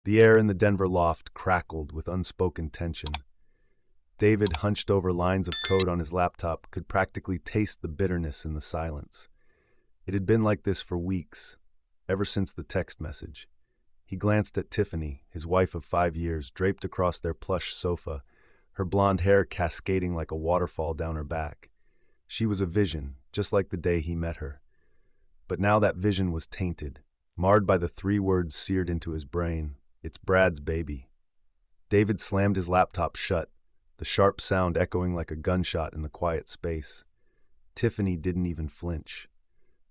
The air in the Denver loft crackled with unspoken tension. David, hunched over lines of code on his laptop, could practically taste the bitterness in the silence. It had been like this for weeks, ever since the text message. He glanced at Tiffany, his wife of 5 years, draped across their plush sofa, her blonde hair cascading like a waterfall down her back. She was a vision, just like the day he met her. But now that vision was tainted, marred by the 3 words seared into his brain: "It's Brad's baby." David slammed his laptop shut, the sharp sound echoing like a gunshot in the quiet space. Tiffany didn't even flinch.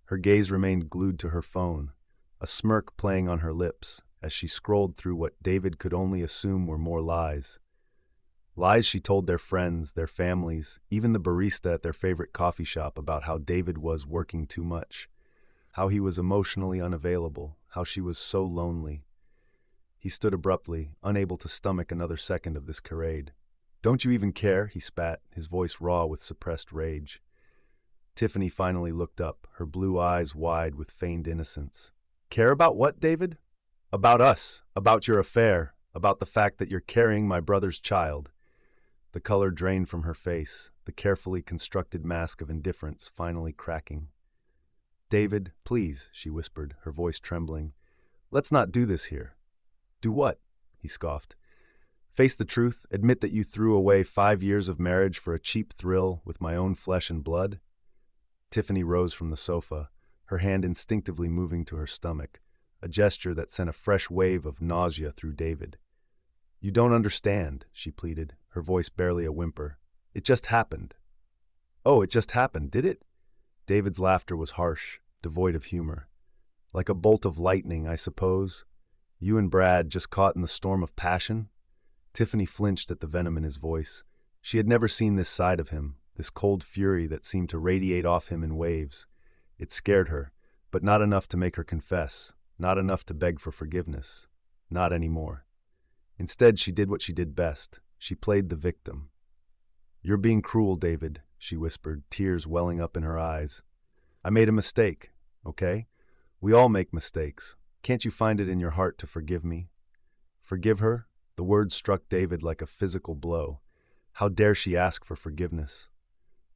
Her gaze remained glued to her phone, a smirk playing on her lips as she scrolled through what David could only assume were more lies. Lies she told their friends, their families, even the barista at their favorite coffee shop about how David was working too much, how he was emotionally unavailable, how she was so lonely. He stood abruptly, unable to stomach another second of this charade. "Don't you even care?" he spat, his voice raw with suppressed rage. Tiffany finally looked up, her blue eyes wide with feigned innocence. "Care about what, David?" "About us, about your affair, about the fact that you're carrying my brother's child." The color drained from her face, the carefully constructed mask of indifference finally cracking. "David, please," she whispered, her voice trembling. "Let's not do this here." "Do what?" he scoffed. "Face the truth, admit that you threw away 5 years of marriage for a cheap thrill with my own flesh and blood?" Tiffany rose from the sofa, her hand instinctively moving to her stomach, a gesture that sent a fresh wave of nausea through David. "You don't understand," she pleaded, her voice barely a whimper. "It just happened." "Oh, it just happened, did it?" David's laughter was harsh, devoid of humor. "Like a bolt of lightning, I suppose. You and Brad just caught in the storm of passion?" Tiffany flinched at the venom in his voice. She had never seen this side of him, this cold fury that seemed to radiate off him in waves. It scared her, but not enough to make her confess, not enough to beg for forgiveness. Not anymore. Instead, she did what she did best. She played the victim. "You're being cruel, David," she whispered, tears welling up in her eyes. "I made a mistake, okay? We all make mistakes. Can't you find it in your heart to forgive me?" Forgive her? The words struck David like a physical blow. How dare she ask for forgiveness?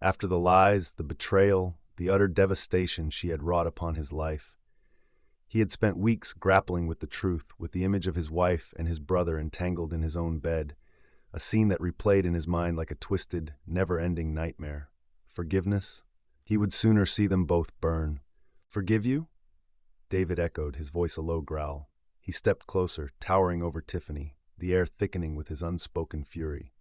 After the lies, the betrayal, the utter devastation she had wrought upon his life. He had spent weeks grappling with the truth, with the image of his wife and his brother entangled in his own bed, a scene that replayed in his mind like a twisted, never-ending nightmare. Forgiveness? He would sooner see them both burn. "Forgive you?" David echoed, his voice a low growl. He stepped closer, towering over Tiffany, the air thickening with his unspoken fury.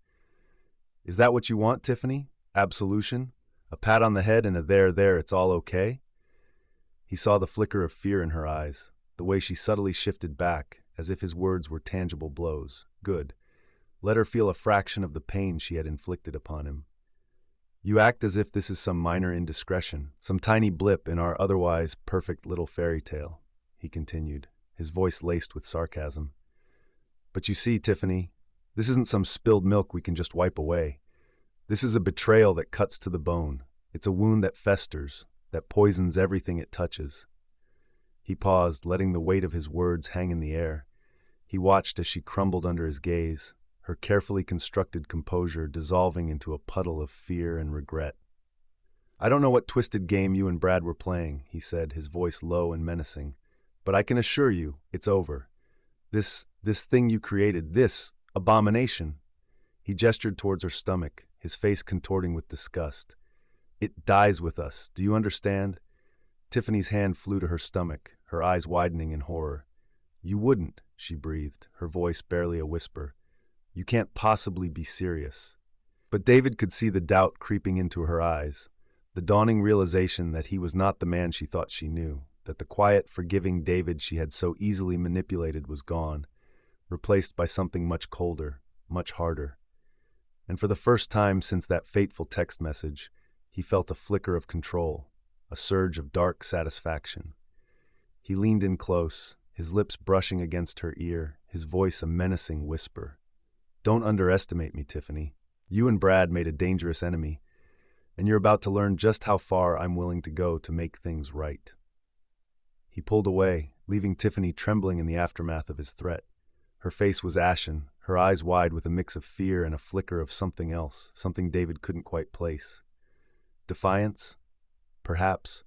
"Is that what you want, Tiffany? Absolution? A pat on the head and a there, it's all okay?" He saw the flicker of fear in her eyes, the way she subtly shifted back, as if his words were tangible blows. Good. Let her feel a fraction of the pain she had inflicted upon him. "You act as if this is some minor indiscretion, some tiny blip in our otherwise perfect little fairy tale," he continued, his voice laced with sarcasm. "But you see, Tiffany, this isn't some spilled milk we can just wipe away. This is a betrayal that cuts to the bone. It's a wound that festers, that poisons everything it touches." He paused, letting the weight of his words hang in the air. He watched as she crumbled under his gaze, her carefully constructed composure dissolving into a puddle of fear and regret. "I don't know what twisted game you and Brad were playing," he said, his voice low and menacing, "but I can assure you, it's over. This thing you created, this abomination." He gestured towards her stomach, his face contorting with disgust. "It dies with us, do you understand?" Tiffany's hand flew to her stomach, her eyes widening in horror. "You wouldn't," she breathed, her voice barely a whisper. "You can't possibly be serious." But David could see the doubt creeping into her eyes, the dawning realization that he was not the man she thought she knew, that the quiet, forgiving David she had so easily manipulated was gone, replaced by something much colder, much harder. And for the first time since that fateful text message, he felt a flicker of control, a surge of dark satisfaction. He leaned in close, his lips brushing against her ear, his voice a menacing whisper. "Don't underestimate me, Tiffany. You and Brad made a dangerous enemy, and you're about to learn just how far I'm willing to go to make things right." He pulled away, leaving Tiffany trembling in the aftermath of his threat. Her face was ashen, her eyes wide with a mix of fear and a flicker of something else, something David couldn't quite place. Defiance? Perhaps.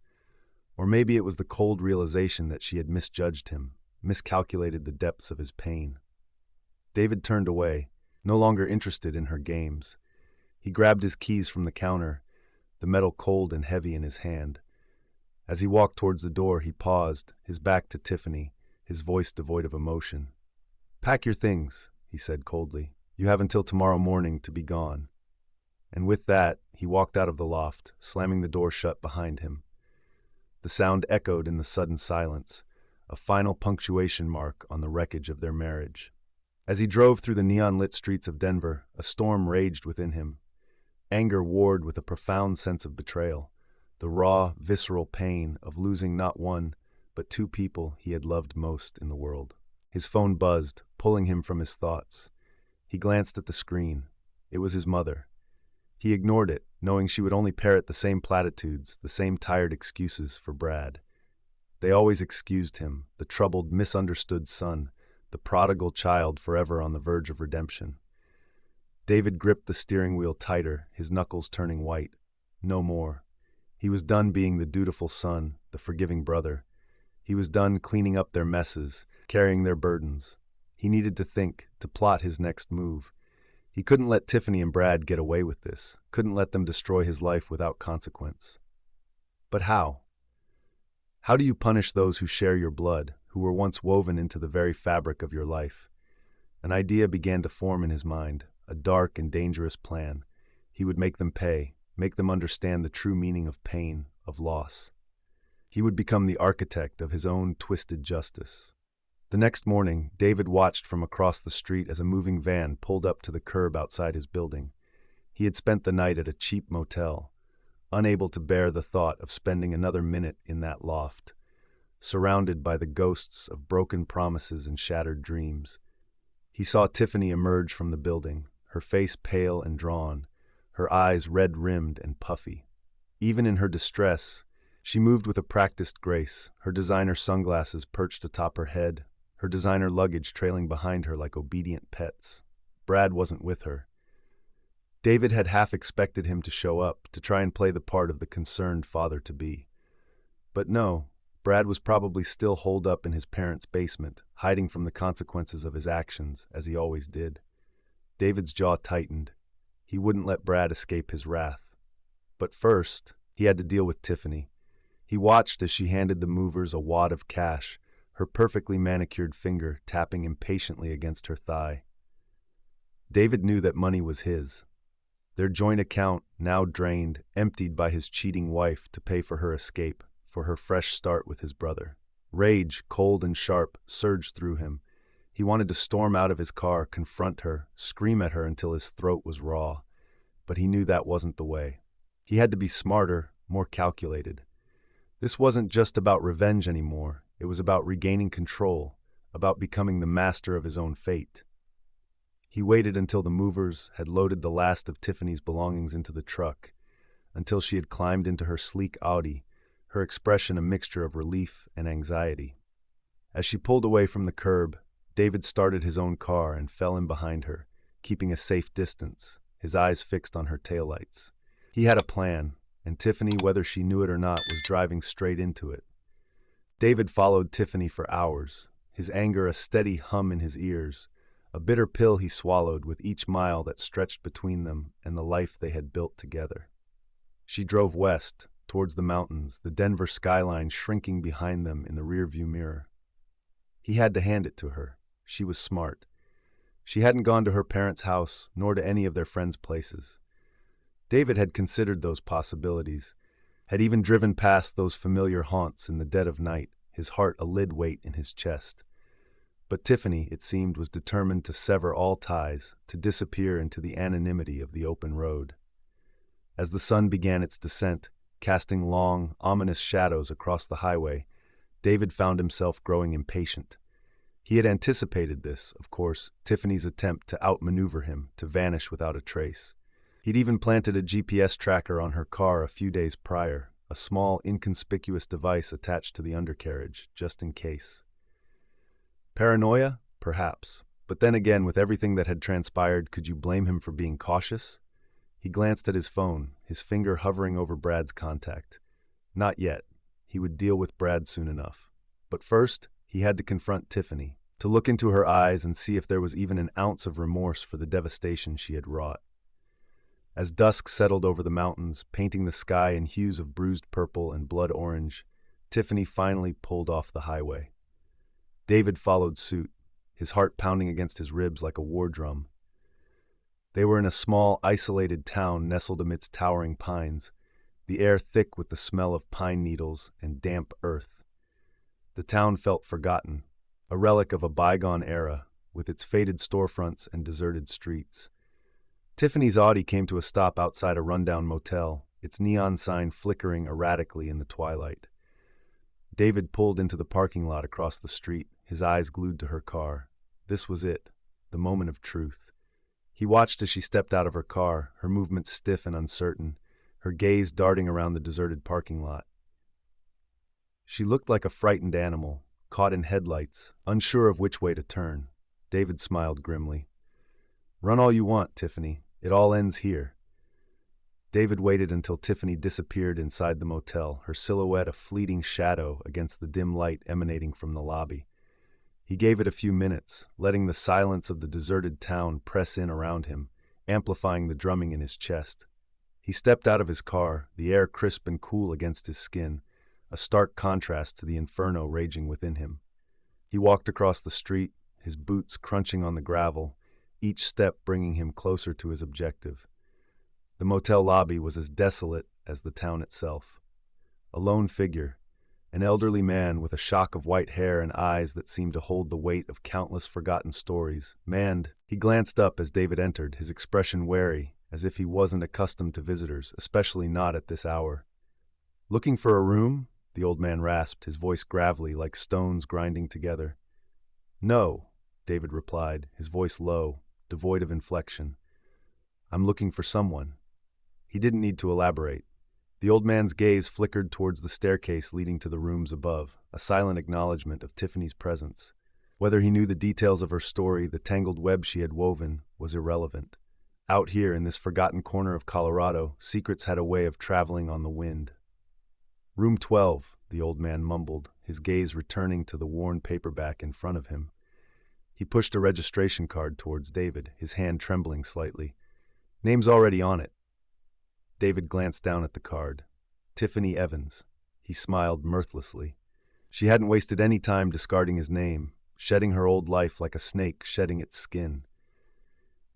Or maybe it was the cold realization that she had misjudged him, miscalculated the depths of his pain. David turned away, no longer interested in her games. He grabbed his keys from the counter, the metal cold and heavy in his hand. As he walked towards the door, he paused, his back to Tiffany, his voice devoid of emotion. "Pack your things," he said coldly. "You have until tomorrow morning to be gone." And with that, he walked out of the loft, slamming the door shut behind him. The sound echoed in the sudden silence, a final punctuation mark on the wreckage of their marriage. As he drove through the neon-lit streets of Denver, a storm raged within him. Anger warred with a profound sense of betrayal, the raw, visceral pain of losing not one, but two people he had loved most in the world. His phone buzzed, pulling him from his thoughts. He glanced at the screen. It was his mother. He ignored it, knowing she would only parrot the same platitudes, the same tired excuses for Brad. They always excused him, the troubled, misunderstood son, the prodigal child forever on the verge of redemption. David gripped the steering wheel tighter, his knuckles turning white. No more. He was done being the dutiful son, the forgiving brother. He was done cleaning up their messes, carrying their burdens. He needed to think, to plot his next move. He couldn't let Tiffany and Brad get away with this, couldn't let them destroy his life without consequence. But how? How do you punish those who share your blood, who were once woven into the very fabric of your life? An idea began to form in his mind, a dark and dangerous plan. He would make them pay, make them understand the true meaning of pain, of loss. He would become the architect of his own twisted justice. The next morning, David watched from across the street as a moving van pulled up to the curb outside his building. He had spent the night at a cheap motel, unable to bear the thought of spending another minute in that loft, surrounded by the ghosts of broken promises and shattered dreams. He saw Tiffany emerge from the building, her face pale and drawn, her eyes red-rimmed and puffy. Even in her distress, she moved with a practiced grace, her designer sunglasses perched atop her head, her designer luggage trailing behind her like obedient pets. Brad wasn't with her. David had half expected him to show up, to try and play the part of the concerned father-to-be. But no, Brad was probably still holed up in his parents' basement, hiding from the consequences of his actions, as he always did. David's jaw tightened. He wouldn't let Brad escape his wrath. But first, he had to deal with Tiffany. He watched as she handed the movers a wad of cash, her perfectly manicured finger tapping impatiently against her thigh. David knew that money was his. Their joint account, now drained, emptied by his cheating wife to pay for her escape, for her fresh start with his brother. Rage, cold and sharp, surged through him. He wanted to storm out of his car, confront her, scream at her until his throat was raw. But he knew that wasn't the way. He had to be smarter, more calculated. This wasn't just about revenge anymore. It was about regaining control, about becoming the master of his own fate. He waited until the movers had loaded the last of Tiffany's belongings into the truck, until she had climbed into her sleek Audi, her expression a mixture of relief and anxiety. As she pulled away from the curb, David started his own car and fell in behind her, keeping a safe distance, his eyes fixed on her taillights. He had a plan, and Tiffany, whether she knew it or not, was driving straight into it. David followed Tiffany for hours, his anger a steady hum in his ears, a bitter pill he swallowed with each mile that stretched between them and the life they had built together. She drove west, towards the mountains, the Denver skyline shrinking behind them in the rearview mirror. He had to hand it to her. She was smart. She hadn't gone to her parents' house, nor to any of their friends' places. David had considered those possibilities, had even driven past those familiar haunts in the dead of night, his heart a lead weight in his chest. But Tiffany, it seemed, was determined to sever all ties, to disappear into the anonymity of the open road. As the sun began its descent, casting long, ominous shadows across the highway, David found himself growing impatient. He had anticipated this, of course, Tiffany's attempt to outmaneuver him, to vanish without a trace. He'd even planted a GPS tracker on her car a few days prior, a small, inconspicuous device attached to the undercarriage, just in case. Paranoia? Perhaps. But then again, with everything that had transpired, could you blame him for being cautious? He glanced at his phone, his finger hovering over Brad's contact. Not yet. He would deal with Brad soon enough. But first, he had to confront Tiffany, to look into her eyes and see if there was even an ounce of remorse for the devastation she had wrought. As dusk settled over the mountains, painting the sky in hues of bruised purple and blood orange, Tiffany finally pulled off the highway. David followed suit, his heart pounding against his ribs like a war drum. They were in a small, isolated town nestled amidst towering pines, the air thick with the smell of pine needles and damp earth. The town felt forgotten, a relic of a bygone era, with its faded storefronts and deserted streets. Tiffany's Audi came to a stop outside a rundown motel, its neon sign flickering erratically in the twilight. David pulled into the parking lot across the street, his eyes glued to her car. This was it, the moment of truth. He watched as she stepped out of her car, her movements stiff and uncertain, her gaze darting around the deserted parking lot. She looked like a frightened animal, caught in headlights, unsure of which way to turn. David smiled grimly. "Run all you want, Tiffany. It all ends here." David waited until Tiffany disappeared inside the motel, her silhouette a fleeting shadow against the dim light emanating from the lobby. He gave it a few minutes, letting the silence of the deserted town press in around him, amplifying the drumming in his chest. He stepped out of his car, the air crisp and cool against his skin, a stark contrast to the inferno raging within him. He walked across the street, his boots crunching on the gravel, each step bringing him closer to his objective. The motel lobby was as desolate as the town itself. A lone figure, an elderly man with a shock of white hair and eyes that seemed to hold the weight of countless forgotten stories, manned. He glanced up as David entered, his expression wary, as if he wasn't accustomed to visitors, especially not at this hour. "Looking for a room?" the old man rasped, his voice gravelly like stones grinding together. "No," David replied, his voice low, devoid of inflection. "I'm looking for someone." He didn't need to elaborate. The old man's gaze flickered towards the staircase leading to the rooms above, a silent acknowledgement of Tiffany's presence. Whether he knew the details of her story, the tangled web she had woven, was irrelevant. Out here in this forgotten corner of Colorado, secrets had a way of traveling on the wind. "Room 12, the old man mumbled, his gaze returning to the worn paperback in front of him. He pushed a registration card towards David, his hand trembling slightly. "Name's already on it." David glanced down at the card. Tiffany Evans. He smiled mirthlessly. She hadn't wasted any time discarding his name, shedding her old life like a snake shedding its skin.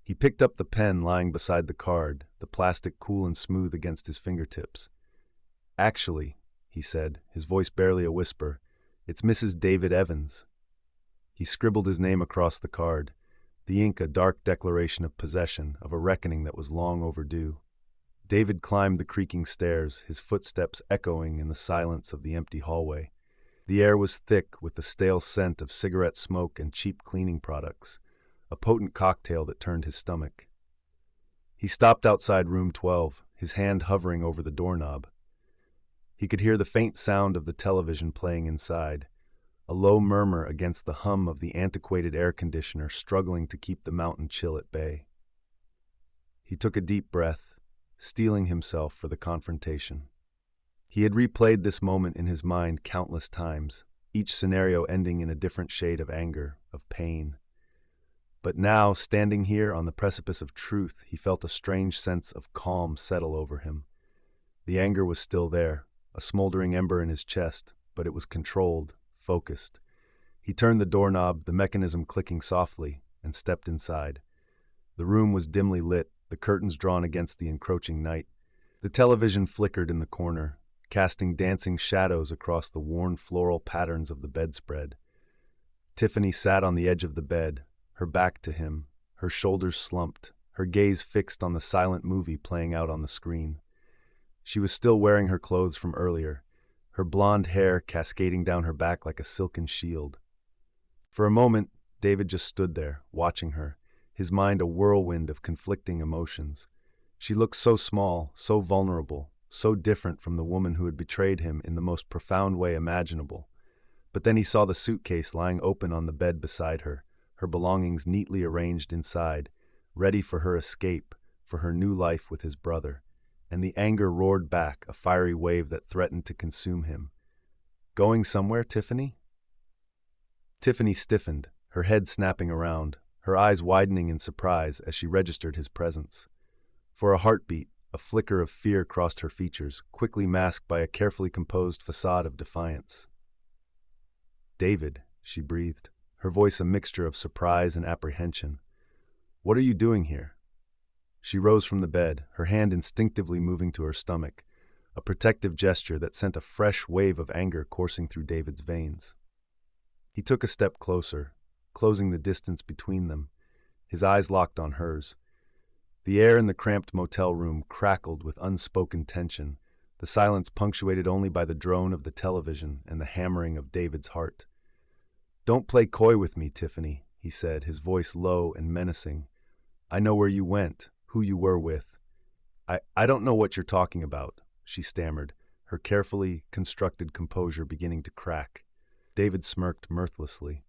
He picked up the pen lying beside the card, the plastic cool and smooth against his fingertips. "Actually," he said, his voice barely a whisper, "it's Mrs. David Evans." He scribbled his name across the card, the ink a dark declaration of possession, of a reckoning that was long overdue. David climbed the creaking stairs, his footsteps echoing in the silence of the empty hallway. The air was thick with the stale scent of cigarette smoke and cheap cleaning products, a potent cocktail that turned his stomach. He stopped outside room 12, his hand hovering over the doorknob. He could hear the faint sound of the television playing inside, a low murmur against the hum of the antiquated air conditioner struggling to keep the mountain chill at bay. He took a deep breath, steeling himself for the confrontation. He had replayed this moment in his mind countless times, each scenario ending in a different shade of anger, of pain. But now, standing here on the precipice of truth, he felt a strange sense of calm settle over him. The anger was still there, a smoldering ember in his chest, but it was controlled, focused. He turned the doorknob, the mechanism clicking softly, and stepped inside. The room was dimly lit, the curtains drawn against the encroaching night. The television flickered in the corner, casting dancing shadows across the worn floral patterns of the bedspread. Tiffany sat on the edge of the bed, her back to him, her shoulders slumped, her gaze fixed on the silent movie playing out on the screen. She was still wearing her clothes from earlier, her blonde hair cascading down her back like a silken shield. For a moment, David just stood there, watching her, his mind a whirlwind of conflicting emotions. She looked so small, so vulnerable, so different from the woman who had betrayed him in the most profound way imaginable. But then he saw the suitcase lying open on the bed beside her, her belongings neatly arranged inside, ready for her escape, for her new life with his brother. And the anger roared back, a fiery wave that threatened to consume him. "Going somewhere, Tiffany?" Tiffany stiffened, her head snapping around, her eyes widening in surprise as she registered his presence. For a heartbeat, a flicker of fear crossed her features, quickly masked by a carefully composed facade of defiance. "David," she breathed, her voice a mixture of surprise and apprehension. "What are you doing here?" She rose from the bed, her hand instinctively moving to her stomach, a protective gesture that sent a fresh wave of anger coursing through David's veins. He took a step closer, closing the distance between them, his eyes locked on hers. The air in the cramped motel room crackled with unspoken tension, the silence punctuated only by the drone of the television and the hammering of David's heart. "Don't play coy with me, Tiffany," he said, his voice low and menacing. "I know where you went, who you were with." I don't know what you're talking about," she stammered, her carefully constructed composure beginning to crack. David smirked mirthlessly.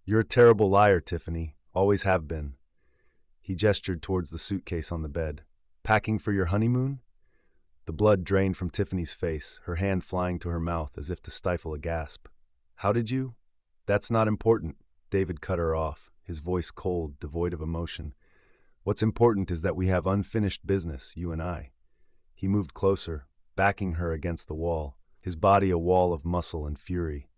"You're a terrible liar, Tiffany, always have been." He gestured towards the suitcase on the bed. "Packing for your honeymoon?" The blood drained from Tiffany's face, her hand flying to her mouth as if to stifle a gasp. "How did you?" "That's not important," David cut her off, his voice cold, devoid of emotion. "What's important is that we have unfinished business, you and I." He moved closer, backing her against the wall, his body a wall of muscle and fury.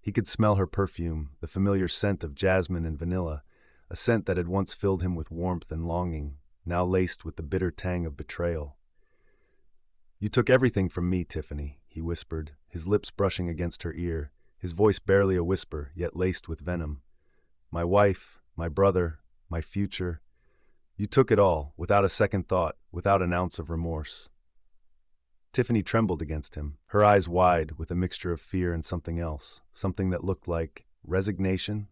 He could smell her perfume, the familiar scent of jasmine and vanilla, a scent that had once filled him with warmth and longing, now laced with the bitter tang of betrayal. "You took everything from me, Tiffany," he whispered, his lips brushing against her ear, his voice barely a whisper, yet laced with venom. "My wife, my brother, my future. You took it all, without a second thought, without an ounce of remorse." Tiffany trembled against him, her eyes wide with a mixture of fear and something else, something that looked like resignation.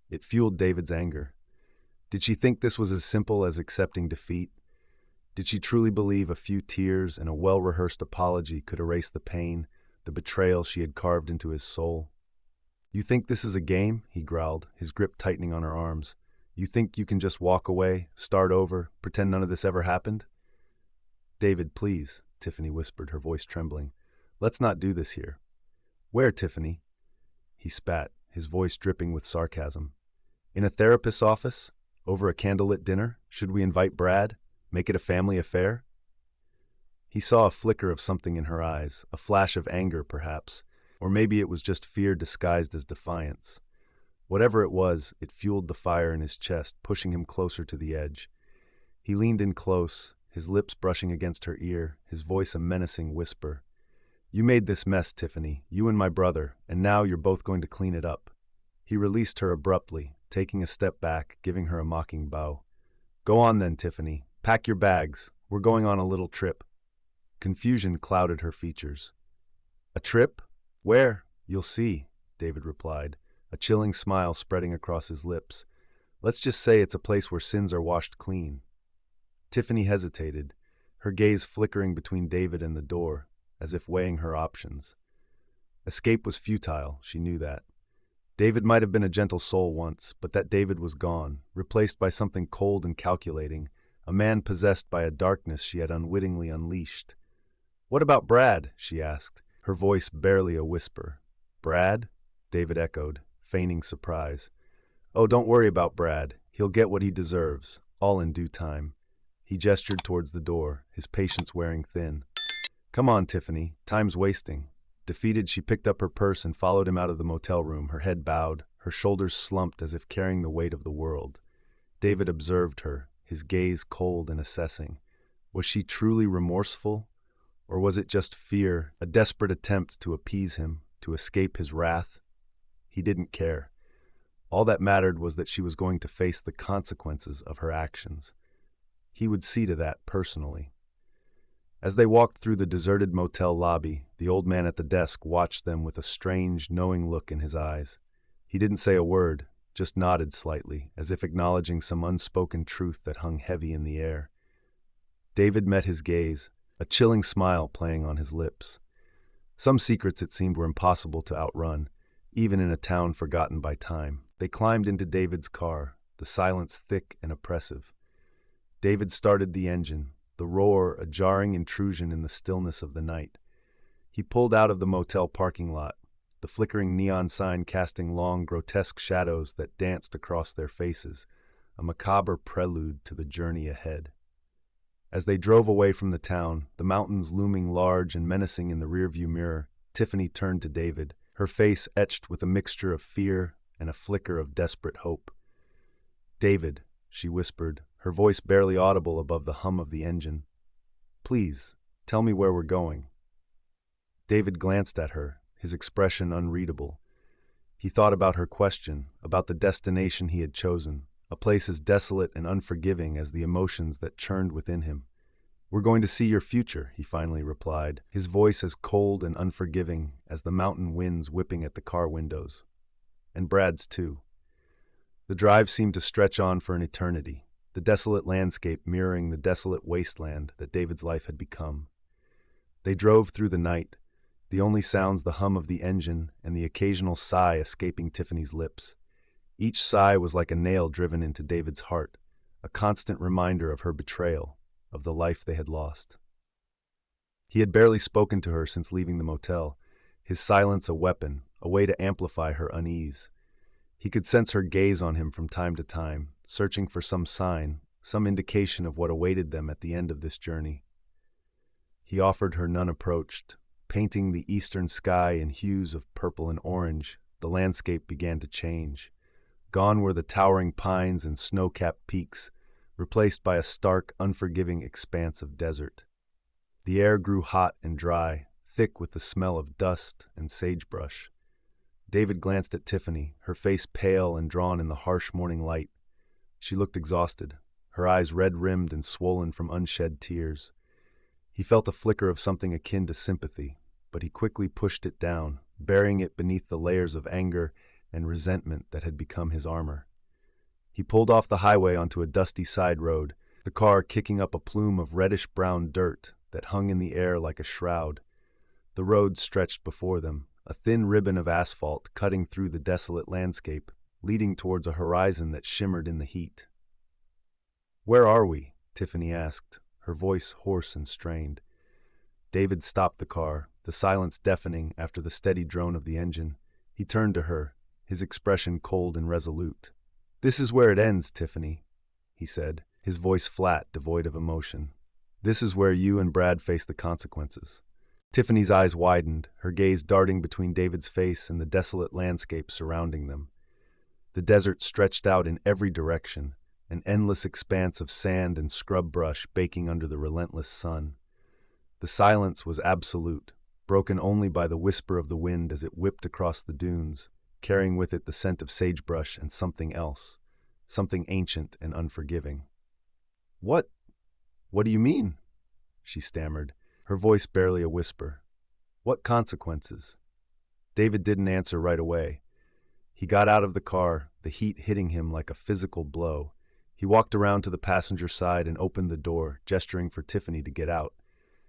It fueled David's anger. Did she think this was as simple as accepting defeat? Did she truly believe a few tears and a well-rehearsed apology could erase the pain, the betrayal she had carved into his soul? "You think this is a game?" he growled, his grip tightening on her arms. "You think you can just walk away, start over, pretend none of this ever happened?" "David, please," Tiffany whispered, her voice trembling. "Let's not do this here." "Where, Tiffany?" He spat, his voice dripping with sarcasm. "In a therapist's office? Over a candlelit dinner? Should we invite Brad? Make it a family affair?" He saw a flicker of something in her eyes, a flash of anger perhaps, or maybe it was just fear disguised as defiance. Whatever it was, it fueled the fire in his chest, pushing him closer to the edge. He leaned in close, his lips brushing against her ear, his voice a menacing whisper. "You made this mess, Tiffany, you and my brother, and now you're both going to clean it up." He released her abruptly, taking a step back, giving her a mocking bow. "Go on then, Tiffany. Pack your bags. We're going on a little trip." Confusion clouded her features. "A trip? Where? You'll see," David replied, a chilling smile spreading across his lips. "Let's just say it's a place where sins are washed clean." Tiffany hesitated, her gaze flickering between David and the door, as if weighing her options. Escape was futile, she knew that. David might have been a gentle soul once, but that David was gone, replaced by something cold and calculating, a man possessed by a darkness she had unwittingly unleashed. "What about Brad?" she asked, her voice barely a whisper. "Brad?" David echoed, feigning surprise. "Oh, don't worry about Brad. He'll get what he deserves, all in due time." He gestured towards the door, his patience wearing thin. "Come on, Tiffany, time's wasting." Defeated, she picked up her purse and followed him out of the motel room, her head bowed, her shoulders slumped as if carrying the weight of the world. David observed her, his gaze cold and assessing. Was she truly remorseful? Or was it just fear, a desperate attempt to appease him, to escape his wrath? He didn't care. All that mattered was that she was going to face the consequences of her actions. He would see to that personally. As they walked through the deserted motel lobby, the old man at the desk watched them with a strange, knowing look in his eyes. He didn't say a word, just nodded slightly, as if acknowledging some unspoken truth that hung heavy in the air. David met his gaze, a chilling smile playing on his lips. Some secrets, it seemed, were impossible to outrun, even in a town forgotten by time. They climbed into David's car, the silence thick and oppressive. David started the engine, the roar a jarring intrusion in the stillness of the night. He pulled out of the motel parking lot, the flickering neon sign casting long, grotesque shadows that danced across their faces, a macabre prelude to the journey ahead. As they drove away from the town, the mountains looming large and menacing in the rearview mirror, Tiffany turned to David, her face etched with a mixture of fear and a flicker of desperate hope. "David," she whispered, her voice barely audible above the hum of the engine. "Please, tell me where we're going." David glanced at her, his expression unreadable. He thought about her question, about the destination he had chosen, a place as desolate and unforgiving as the emotions that churned within him. "We're going to see your future," he finally replied, his voice as cold and unforgiving as the mountain winds whipping at the car windows. "And Brad's too." The drive seemed to stretch on for an eternity, the desolate landscape mirroring the desolate wasteland that David's life had become. They drove through the night, the only sounds the hum of the engine and the occasional sigh escaping Tiffany's lips. Each sigh was like a nail driven into David's heart, a constant reminder of her betrayal, of the life they had lost. He had barely spoken to her since leaving the motel, his silence a weapon, a way to amplify her unease. He could sense her gaze on him from time to time, searching for some sign, some indication of what awaited them at the end of this journey. He offered her none approached. Painting the eastern sky in hues of purple and orange, the landscape began to change. Gone were the towering pines and snow-capped peaks, replaced by a stark, unforgiving expanse of desert. The air grew hot and dry, thick with the smell of dust and sagebrush. David glanced at Tiffany, her face pale and drawn in the harsh morning light. She looked exhausted, her eyes red-rimmed and swollen from unshed tears. He felt a flicker of something akin to sympathy, but he quickly pushed it down, burying it beneath the layers of anger and resentment that had become his armor. He pulled off the highway onto a dusty side road, the car kicking up a plume of reddish-brown dirt that hung in the air like a shroud. The road stretched before them, a thin ribbon of asphalt cutting through the desolate landscape, leading towards a horizon that shimmered in the heat. "Where are we?" Tiffany asked, her voice hoarse and strained. David stopped the car, the silence deafening after the steady drone of the engine. He turned to her, his expression cold and resolute. "This is where it ends, Tiffany," he said, his voice flat, devoid of emotion. "This is where you and Brad face the consequences." Tiffany's eyes widened, her gaze darting between David's face and the desolate landscape surrounding them. The desert stretched out in every direction, an endless expanse of sand and scrub brush baking under the relentless sun. The silence was absolute, broken only by the whisper of the wind as it whipped across the dunes, carrying with it the scent of sagebrush and something else, something ancient and unforgiving. What do you mean?" she stammered, her voice barely a whisper. "What consequences?" David didn't answer right away. He got out of the car, the heat hitting him like a physical blow. He walked around to the passenger side and opened the door, gesturing for Tiffany to get out.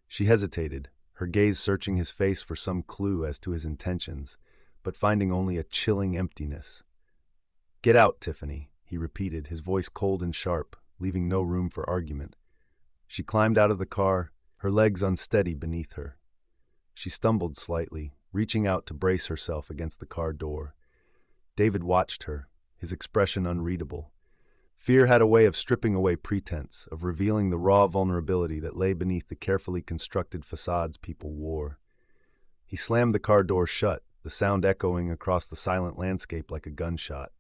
She hesitated, her gaze searching his face for some clue as to his intentions, but finding only a chilling emptiness. "Get out, Tiffany," he repeated, his voice cold and sharp, leaving no room for argument. She climbed out of the car, her legs unsteady beneath her. She stumbled slightly, reaching out to brace herself against the car door. David watched her, his expression unreadable. Fear had a way of stripping away pretense, of revealing the raw vulnerability that lay beneath the carefully constructed facades people wore. He slammed the car door shut, the sound echoing across the silent landscape like a gunshot.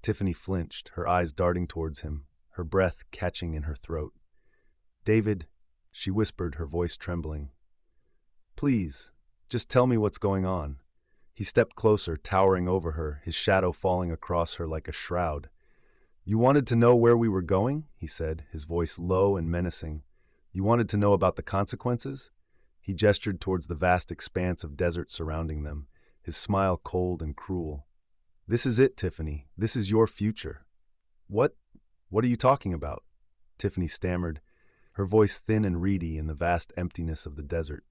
Tiffany flinched, her eyes darting towards him, her breath catching in her throat. "David," she whispered, her voice trembling. "Please, just tell me what's going on." He stepped closer, towering over her, his shadow falling across her like a shroud. "You wanted to know where we were going?" he said, his voice low and menacing. "You wanted to know about the consequences?" He gestured towards the vast expanse of desert surrounding them, his smile cold and cruel. "This is it, Tiffany. This is your future." What are you talking about?" Tiffany stammered, her voice thin and reedy in the vast emptiness of the desert.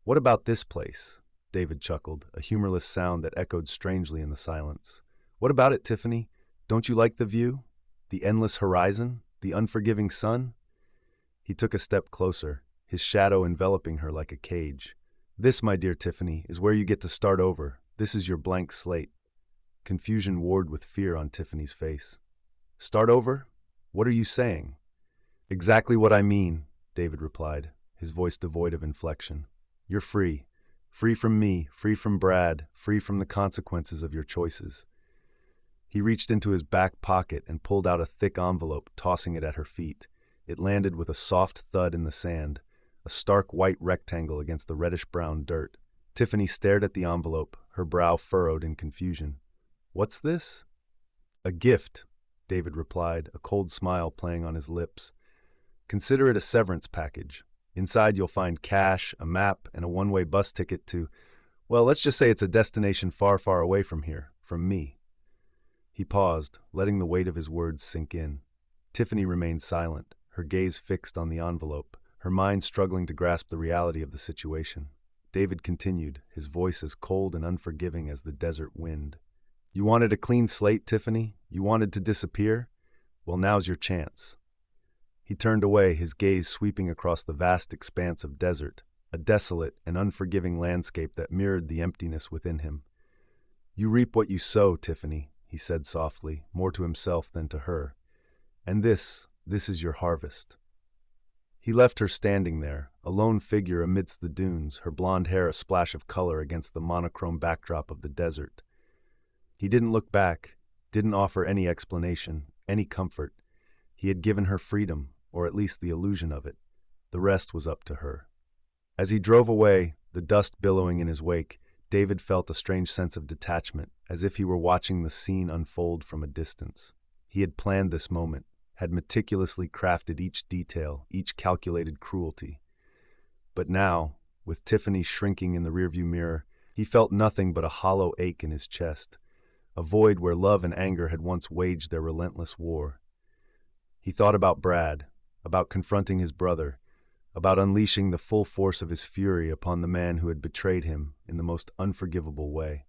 "What about this place?" David chuckled, a humorless sound that echoed strangely in the silence. What about it, Tiffany? Don't you like the view? The endless horizon? The unforgiving sun? He took a step closer, his shadow enveloping her like a cage. This, my dear Tiffany, is where you get to start over. This is your blank slate. Confusion warred with fear on Tiffany's face. Start over? What are you saying? Exactly what I mean, David replied, his voice devoid of inflection. You're free. Free from me, free from Brad, free from the consequences of your choices. He reached into his back pocket and pulled out a thick envelope, tossing it at her feet. It landed with a soft thud in the sand, a stark white rectangle against the reddish-brown dirt. Tiffany stared at the envelope, her brow furrowed in confusion. What's this? A gift, David replied, a cold smile playing on his lips. Consider it a severance package. Inside you'll find cash, a map, and a one-way bus ticket to, well, let's just say it's a destination far, far away from here, from me. He paused, letting the weight of his words sink in. Tiffany remained silent, her gaze fixed on the envelope, her mind struggling to grasp the reality of the situation. David continued, his voice as cold and unforgiving as the desert wind. You wanted a clean slate, Tiffany? You wanted to disappear? Well, now's your chance. He turned away, his gaze sweeping across the vast expanse of desert, a desolate and unforgiving landscape that mirrored the emptiness within him. You reap what you sow, Tiffany, he said softly, more to himself than to her. And this is your harvest. He left her standing there, a lone figure amidst the dunes, her blonde hair a splash of color against the monochrome backdrop of the desert. He didn't look back, didn't offer any explanation, any comfort. He had given her freedom, or at least the illusion of it. The rest was up to her. As he drove away, the dust billowing in his wake, David felt a strange sense of detachment, as if he were watching the scene unfold from a distance. He had planned this moment, had meticulously crafted each detail, each calculated cruelty. But now, with Tiffany shrinking in the rearview mirror, he felt nothing but a hollow ache in his chest, a void where love and anger had once waged their relentless war. He thought about Brad, about confronting his brother, about unleashing the full force of his fury upon the man who had betrayed him in the most unforgivable way.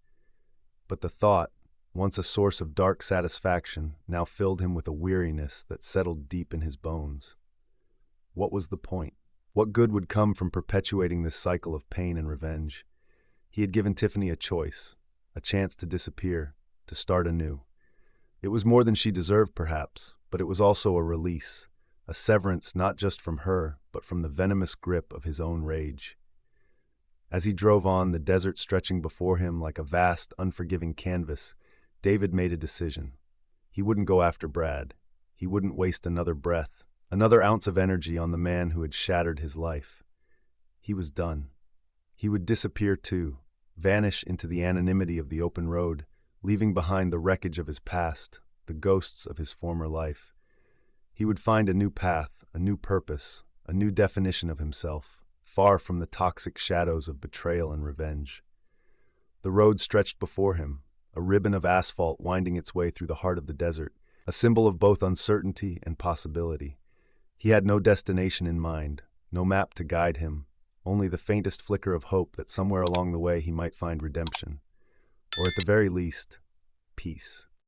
But the thought, once a source of dark satisfaction, now filled him with a weariness that settled deep in his bones. What was the point? What good would come from perpetuating this cycle of pain and revenge? He had given Tiffany a choice, a chance to disappear, to start anew. It was more than she deserved, perhaps, but it was also a release, a severance not just from her, but from the venomous grip of his own rage. As he drove on, the desert stretching before him like a vast, unforgiving canvas, David made a decision. He wouldn't go after Brad. He wouldn't waste another breath, another ounce of energy on the man who had shattered his life. He was done. He would disappear too, vanish into the anonymity of the open road, leaving behind the wreckage of his past, the ghosts of his former life. He would find a new path, a new purpose, a new definition of himself, far from the toxic shadows of betrayal and revenge. The road stretched before him, a ribbon of asphalt winding its way through the heart of the desert, a symbol of both uncertainty and possibility. He had no destination in mind, no map to guide him, only the faintest flicker of hope that somewhere along the way he might find redemption, or at the very least, peace.